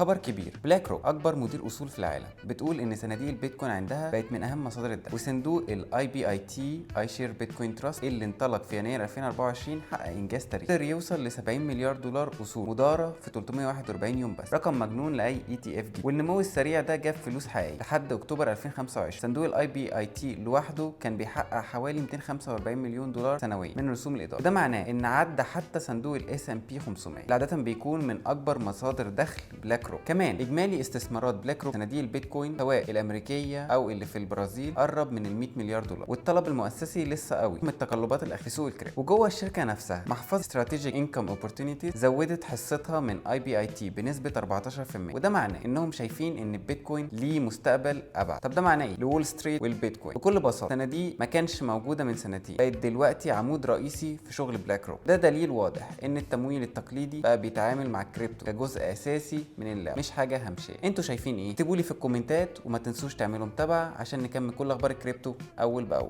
خبر كبير، بلاك روك اكبر مدير اصول في العالم بتقول ان صناديق البيتكوين عندها بقت من اهم مصادر الدخل. وصندوق الاي بي اي تي اي شير بيتكوين تراست اللي انطلق في يناير 2024 حقق انجاز تاريخي، قدر يوصل ل 70 مليار دولار اصول مداره في 341 يوم بس، رقم مجنون لاي اي تي اف جديد. والنمو السريع ده جاب فلوس حقيقيه. لحد اكتوبر 2025 صندوق الاي بي اي تي لوحده كان بيحقق حوالي 245 مليون دولار سنويا من رسوم الاداره، وده معناه ان عدى حتى صندوق الاس ام بي 500 اللي عاده بيكون من اكبر مصادر دخل بلاك روك. كمان اجمالي استثمارات بلاك روك صناديق البيتكوين سواء الامريكيه او اللي في البرازيل قرب من ال 100 مليار دولار، والطلب المؤسسي لسه قوي من التقلبات الاخيره في سوق الكريبتو. وجوه الشركه نفسها محفظه استراتيجيك انكم اوبورتونيتيز زودت حصتها من اي بي اي تي بنسبه 14%، وده معناه انهم شايفين ان البيتكوين ليه مستقبل ابعد. طب ده معناه ايه لول ستريت والبيتكوين؟ بكل بساطه صناديق ما كانش موجوده من سنتين بقت دلوقتي عمود رئيسي في شغل بلاك روك. ده دليل واضح ان التمويل التقليدي بقى بيتعامل مع الكريبتو كجزء اساسي من اللعبه مش حاجه همشيه. انتوا شايفين ايه؟ اكتبوا لي في الكومنتات، وما تنسوش تعملوا متابعه عشان نكمل كل اخبار الكريبتو اول باول.